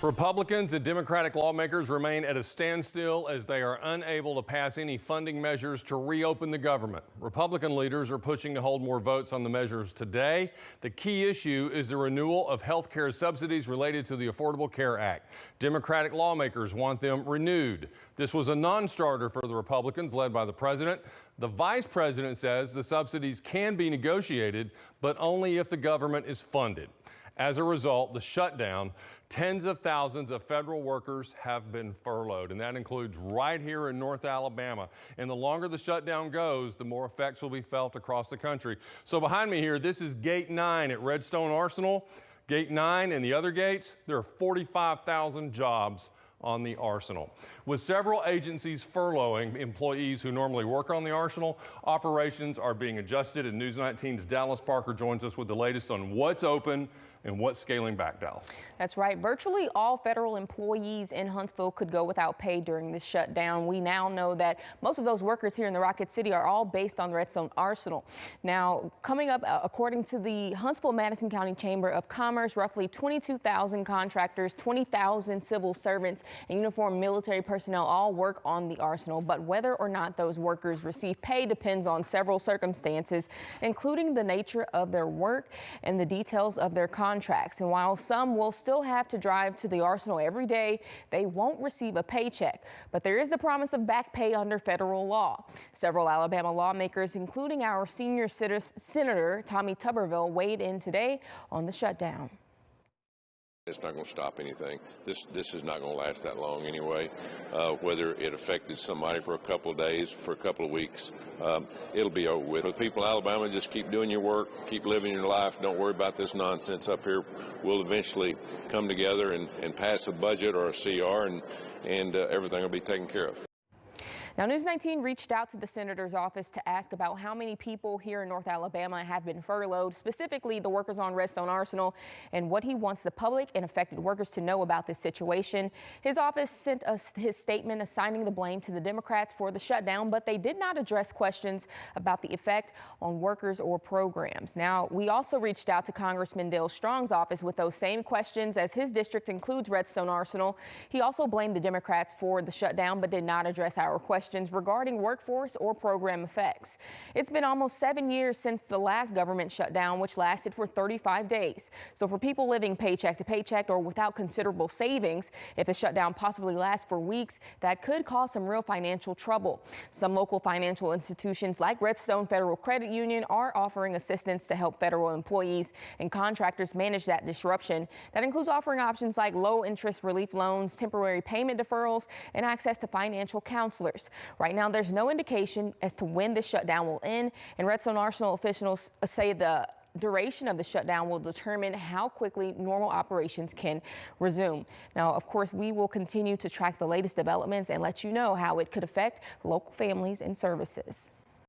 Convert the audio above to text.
Republicans and Democratic lawmakers remain at a standstill as they are unable to pass any funding measures to reopen the government. Republican leaders are pushing to hold more votes on the measures today. The key issue is the renewal of health care subsidies related to the Affordable Care Act. Democratic lawmakers want them renewed. This was a non-starter for the Republicans led by the president. The vice president says the subsidies can be negotiated, but only if the government is funded. As a result, the shutdown, tens of thousands of federal workers have been furloughed, and that includes right here in North Alabama. And the longer the shutdown goes, the more effects will be felt across the country. So behind me here, this is Gate 9 at Redstone Arsenal. Gate 9 and the other gates, there are 45,000 jobs on the Arsenal. With several agencies furloughing employees who normally work on the Arsenal, operations are being adjusted, and News 19's Dallas Parker joins us with the latest on what's open and what's scaling back, Dallas. That's right. Virtually all federal employees in Huntsville could go without pay during this shutdown. We now know that most of those workers here in the Rocket City are all based on the Redstone Arsenal. Now, coming up, according to the Huntsville-Madison County Chamber of Commerce, roughly 22,000 contractors, 20,000 civil servants, and uniformed military personnel all work on the Arsenal. But whether or not those workers receive pay depends on several circumstances, including the nature of their work and the details of their contracts. And while some will still have to drive to the Arsenal every day, they won't receive a paycheck. But there is the promise of back pay under federal law. Several Alabama lawmakers, including our senior Senator Tommy Tuberville, weighed in today on the shutdown. It's not going to stop anything. This is not going to last that long anyway. Whether it affected somebody for a couple of days, for a couple of weeks, it'll be over with. For the people in Alabama, just keep doing your work, keep living your life. Don't worry about this nonsense up here. We'll eventually come together and pass a budget or a CR, and everything will be taken care of. Now, News 19 reached out to the senator's office to ask about how many people here in North Alabama have been furloughed, specifically the workers on Redstone Arsenal, and what he wants the public and affected workers to know about this situation. His office sent us his statement assigning the blame to the Democrats for the shutdown, but they did not address questions about the effect on workers or programs. Now, we also reached out to Congressman Dale Strong's office with those same questions, as his district includes Redstone Arsenal. He also blamed the Democrats for the shutdown, but did not address our questions regarding workforce or program effects. It's been almost 7 years since the last government shutdown, which lasted for 35 days. So for people living paycheck to paycheck or without considerable savings, if the shutdown possibly lasts for weeks, that could cause some real financial trouble. Some local financial institutions like Redstone Federal Credit Union are offering assistance to help federal employees and contractors manage that disruption. That includes offering options like low interest relief loans, temporary payment deferrals, and access to financial counselors. Right now, there's no indication as to when this shutdown will end, and Redstone Arsenal officials say the duration of the shutdown will determine how quickly normal operations can resume. Now, of course, we will continue to track the latest developments and let you know how it could affect local families and services.